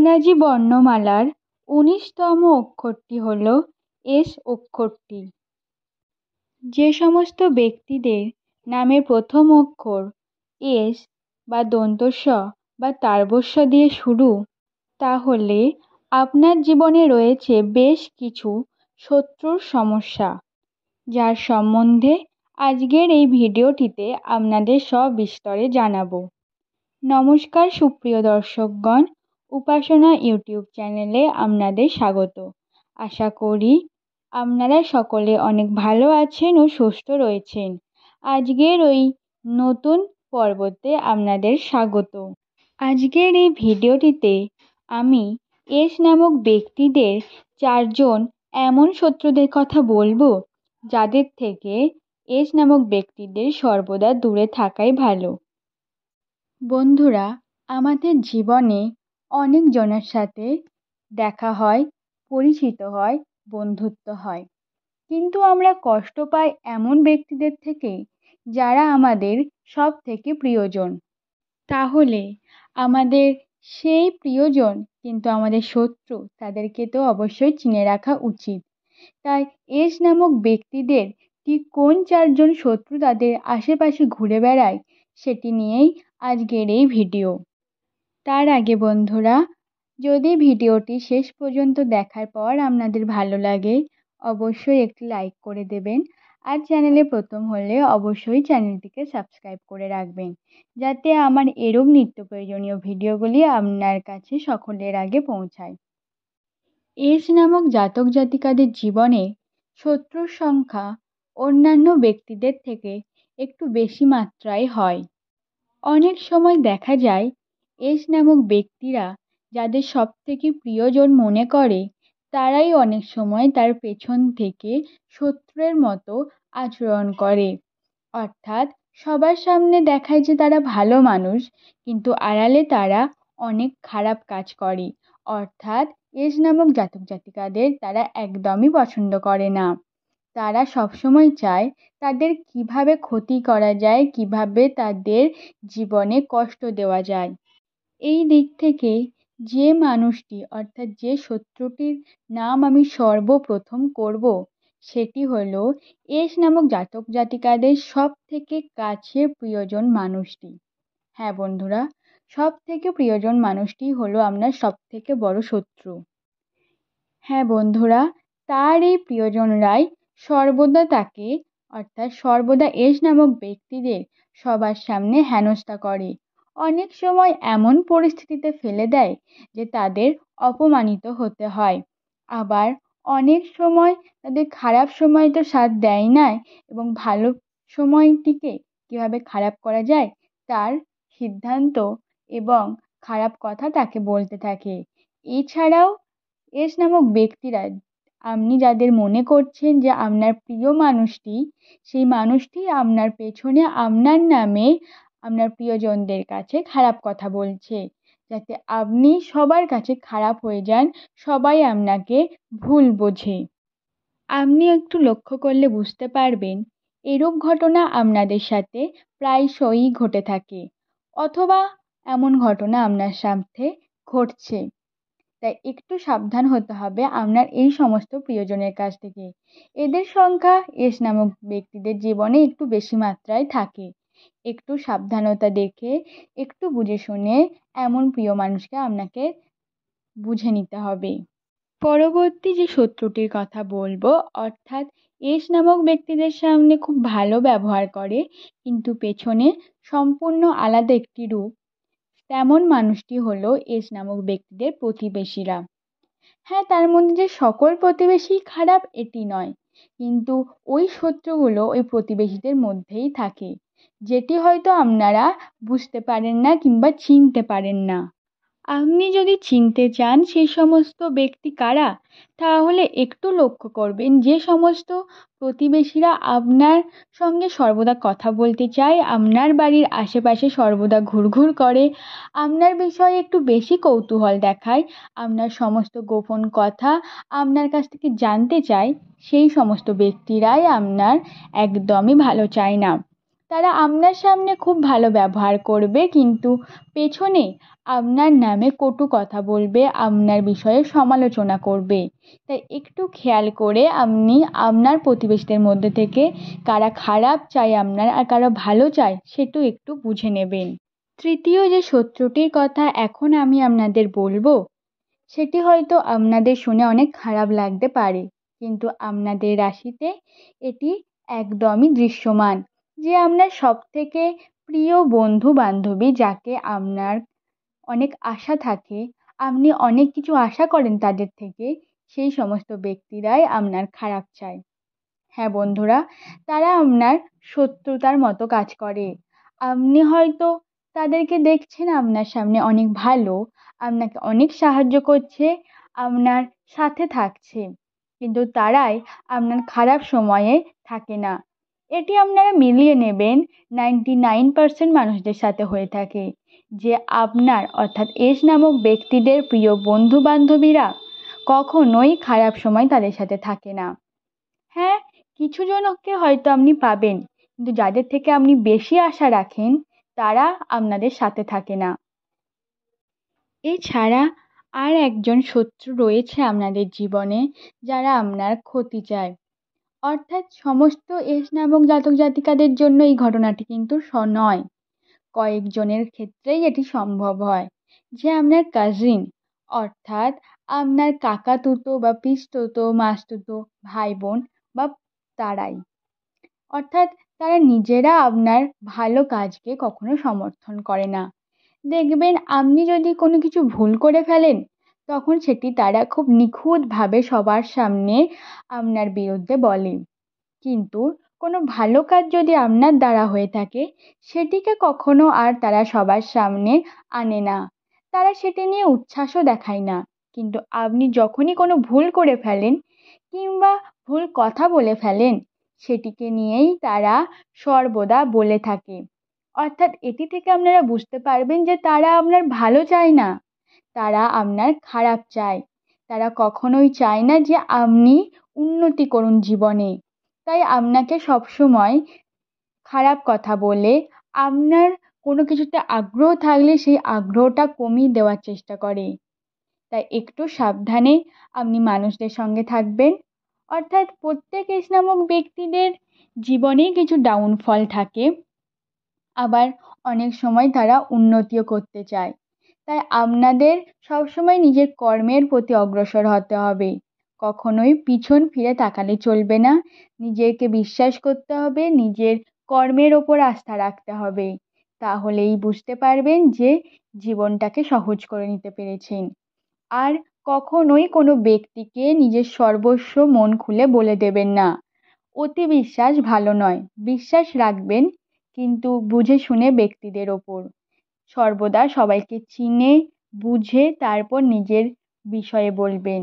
ইংরাজি বর্ণমালার ১৯তম অক্ষরটি হল এস অক্ষরটি। যে সমস্ত ব্যক্তিদের নামের প্রথম অক্ষর এস বা দন্ত স বা তালব্য শ দিয়ে শুরু, তাহলে আপনার জীবনে রয়েছে বেশ কিছু শত্রুর সমস্যা, যার সম্বন্ধে আজকের এই ভিডিওটিতে আপনাদের সবিস্তারে জানাবো। নমস্কার সুপ্রিয় দর্শকগণ, উপাসনা ইউটিউব চ্যানেলে আপনাদের স্বাগত। আশা করি আপনারা সকলে অনেক ভালো আছেন ও সুস্থ রয়েছেন। আজকের ওই নতুন পর্বতে আপনাদের স্বাগত। আজকের এই ভিডিওটিতে আমি এস নামক ব্যক্তিদের 4জন এমন শত্রুদের কথা বলবো, যাদের থেকে এস নামক ব্যক্তিদের সর্বদা দূরে থাকাই ভালো। বন্ধুরা, আমাদের জীবনে অনেকজনের সাথে দেখা হয়, পরিচিত হয়, বন্ধুত্ব হয়, কিন্তু আমরা কষ্ট পাই এমন ব্যক্তিদের থেকে যারা আমাদের সব থেকে প্রিয়জন। তাহলে আমাদের সেই প্রিয়জন কিন্তু আমাদের শত্রু, তাদেরকে তো অবশ্যই চিনে রাখা উচিত। তাই এস নামক ব্যক্তিদের ঠিক কোন 4জন শত্রু তাদের আশেপাশে ঘুরে বেড়ায়, সেটি নিয়েই আজকের এই ভিডিও। তার আগে বন্ধুরা, যদি ভিডিওটি শেষ পর্যন্ত দেখার পর আপনাদের ভালো লাগে, অবশ্যই একটি লাইক করে দেবেন। আর চ্যানেলে প্রথম হলে অবশ্যই চ্যানেলটিকে সাবস্ক্রাইব করে রাখবেন, যাতে আমার এরূপ নিত্য প্রয়োজনীয় ভিডিওগুলি আপনার কাছে সকলের আগে পৌঁছায়। এস নামক জাতক জাতিকাদের জীবনে শত্রুর সংখ্যা অন্যান্য ব্যক্তিদের থেকে একটু বেশি মাত্রায় হয়। অনেক সময় দেখা যায় এস নামক ব্যক্তিরা যাদের সব থেকে প্রিয়জন মনে করে, তারাই অনেক সময় তার পেছন থেকে শত্রুর মতো আচরণ করে। অর্থাৎ সবার সামনে দেখায় যে তারা ভালো মানুষ, কিন্তু আড়ালে তারা অনেক খারাপ কাজ করে। অর্থাৎ এস নামক জাতক জাতিকাদের তারা একদমই পছন্দ করে না। তারা সবসময় চায় তাদের কিভাবে ক্ষতি করা যায়, কিভাবে তাদের জীবনে কষ্ট দেওয়া যায়। এই দিক থেকে যে মানুষটি, অর্থাৎ যে শত্রুটির নাম আমি সর্বপ্রথম করব, সেটি হলো এস নামক জাতক জাতিকাদের সব থেকে কাছের প্রিয়জন মানুষটি। হ্যাঁ বন্ধুরা, সব থেকে প্রিয়জন মানুষটি হলো আপনার সব থেকে বড় শত্রু। হ্যাঁ বন্ধুরা, তার এই প্রিয়জনরাই সর্বদা তাকে, অর্থাৎ সর্বদা এস নামক ব্যক্তিদের সবার সামনে হেনস্থা করে। অনেক সময় এমন পরিস্থিতিতে ফেলে দেয় যে তাদের অপমানিত হতে হয়। আবার অনেক সময় তাদের খারাপ সময় তো সাথ দেয় না, এবং ভালো সময়টিকে কীভাবে খারাপ করা যায় তার সিদ্ধান্ত এবং খারাপ কথা তাকে বলতে থাকে। এছাড়াও এস নামক ব্যক্তিরা, আপনি যাদের মনে করছেন যে আপনার প্রিয় মানুষটি, সেই মানুষটি আপনার পেছনে আপনার নামে আপনার প্রিয়জনদের কাছে খারাপ কথা বলছে, যাতে আপনি সবার কাছে খারাপ হয়ে যান, সবাই আপনাকে ভুল বোঝে। আপনি একটু লক্ষ্য করলে বুঝতে পারবেন এরূপ ঘটনা আপনাদের সাথে প্রায়শই ঘটে থাকে, অথবা এমন ঘটনা আপনার সাথে ঘটছে। তাই একটু সাবধান হতে হবে আপনার এই সমস্ত প্রিয়জনের কাছ থেকে। এদের সংখ্যা এস নামক ব্যক্তিদের জীবনে একটু বেশি মাত্রায় থাকে। একটু সাবধানতা দেখে, একটু বুঝে শুনে এমন প্রিয় মানুষকে আপনাকে বুঝে নিতে হবে। পরবর্তী যে শত্রুটির কথা বলবো, অর্থাৎ এস নামক ব্যক্তিদের সামনে খুব ভালো ব্যবহার করে, কিন্তু পেছনে সম্পূর্ণ আলাদা একটি রূপ, তেমন মানুষটি হলো এস নামক ব্যক্তিদের প্রতিবেশীরা। হ্যাঁ, তার মধ্যে যে সকল প্রতিবেশী খারাপ এটি নয়, কিন্তু ওই শত্রুগুলো ওই প্রতিবেশীদের মধ্যেই থাকে, যেটি হয়তো আপনারা বুঝতে পারেন না কিংবা চিনতে পারেন না। আপনি যদি চিনতে চান সেই সমস্ত ব্যক্তি কারা, তাহলে একটু লক্ষ্য করবেন যে সমস্ত প্রতিবেশীরা আপনার সঙ্গে সর্বদা কথা বলতে চায়, আপনার বাড়ির আশেপাশে সর্বদা ঘুরঘুর করে, আপনার বিষয়ে একটু বেশি কৌতূহল দেখায়, আপনার সমস্ত গোপন কথা আপনার কাছ থেকে জানতে চায়, সেই সমস্ত ব্যক্তিরাই আপনার একদমই ভালো চায় না। তারা আপনার সামনে খুব ভালো ব্যবহার করবে, কিন্তু পেছনে আপনার নামে কটু কথা বলবে, আপনার বিষয়ে সমালোচনা করবে। তাই একটু খেয়াল করে আপনি আপনার প্রতিবেশীদের মধ্যে থেকে কারা খারাপ চায় আপনার আর কারা ভালো চায় সেটাও একটু বুঝে নেবেন। তৃতীয় যে শত্রুটির কথা এখন আমি আপনাদের বলবো, সেটি হয়তো আপনাদের শুনে অনেক খারাপ লাগতে পারে, কিন্তু আপনাদের রাশিতে এটি একদমই দৃশ্যমান। যে আপনার সবথেকে প্রিয় বন্ধু বান্ধবী, যাকে আপনার অনেক আশা থাকে, আপনি অনেক কিছু আশা করেন তাদের থেকে, সেই সমস্ত ব্যক্তিরাই আপনার খারাপ চায়। হ্যাঁ বন্ধুরা, তারা আপনার শত্রুতার মতো কাজ করে। আপনি হয়তো তাদেরকে দেখছেন আপনার সামনে অনেক ভালো, আপনাকে অনেক সাহায্য করছে, আপনার সাথে থাকছে, কিন্তু তারাই আপনার খারাপ সময়ে থাকে না। এটি আপনারা মিলিয়ে নেবেন, 99% মানুষদের সাথে হয়ে থাকে যে আপনার অর্থাৎ এস নামক ব্যক্তিদের প্রিয় বন্ধু বান্ধবীরা কখনোই খারাপ সময় তাদের সাথে থাকে না। হ্যাঁ, কিছু জনকে হয়তো আপনি পাবেন, কিন্তু যাদের থেকে আপনি বেশি আশা রাখেন তারা আপনাদের সাথে থাকে না। এছাড়া আর একজন শত্রু রয়েছে আপনাদের জীবনে, যারা আপনার ক্ষতি চায়। অর্থাৎ সমস্ত এস নামক জাতক জাতিকাদের জন্য এই ঘটনাটি কিন্তু নয়, কয়েকজনের ক্ষেত্রেই এটি সম্ভব হয়। যে আপনার কাজিন, অর্থাৎ আপনার কাকাতুতো বা পিসতুতো মাসতুতো ভাই বোন বা তারাই, অর্থাৎ তারা নিজেরা আপনার ভালো কাজকে কখনো সমর্থন করে না। দেখবেন আপনি যদি কোনো কিছু ভুল করে ফেলেন, তখন সেটি তারা খুব নিখুঁতভাবে সবার সামনে আপনার বিরুদ্ধে বলে, কিন্তু কোনো ভালো কাজ যদি আপনার দ্বারা হয়ে থাকে সেটিকে কখনো আর তারা সবার সামনে আনে না, তারা সেটি নিয়ে উচ্ছ্বাসও দেখায় না। কিন্তু আপনি যখনই কোনো ভুল করে ফেলেন কিংবা ভুল কথা বলে ফেলেন, সেটিকে নিয়েই তারা সর্বদা বলে থাকে। অর্থাৎ এটি থেকে আপনারা বুঝতে পারবেন যে তারা আপনার ভালো চায় না, তারা আপনার খারাপ চায়। তারা কখনোই চায় না যে আপনি উন্নতি করুন জীবনে। তাই আপনাকে সবসময় খারাপ কথা বলে, আপনার কোনো কিছুতে আগ্রহ থাকলে সেই আগ্রহটা কমিয়ে দেওয়ার চেষ্টা করে। তাই একটু সাবধানে আপনি মানুষদের সঙ্গে থাকবেন। অর্থাৎ প্রত্যেক এস নামক ব্যক্তিদের জীবনেই কিছু ডাউনফল থাকে, আবার অনেক সময় তারা উন্নতিও করতে চায়। তাই আপনাদের সবসময় নিজের কর্মের প্রতি অগ্রসর হতে হবে, কখনোই পিছন ফিরে তাকালে চলবে না। নিজেকে বিশ্বাস করতে হবে, নিজের কর্মের ওপর আস্থা রাখতে হবে, তাহলেই বুঝতে পারবেন যে জীবনটাকে সহজ করে নিতে পেরেছেন। আর কখনোই কোনো ব্যক্তিকে নিজের সর্বস্ব মন খুলে বলে দেবেন না। অতি বিশ্বাস ভালো নয়, বিশ্বাস রাখবেন কিন্তু বুঝে শুনে ব্যক্তিদের ওপর। সর্বদা সবাইকে চিনে বুঝে তারপর নিজের বিষয়ে বলবেন।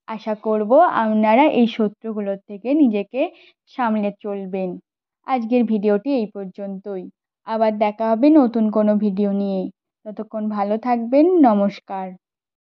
আশা করব আপনারা এই শত্রুগুলোর থেকে নিজেকে সামলে চলবেন। আজকের ভিডিওটি এই পর্যন্তই, আবার দেখা হবে নতুন কোনো ভিডিও নিয়ে। ততক্ষণ ভালো থাকবেন, নমস্কার।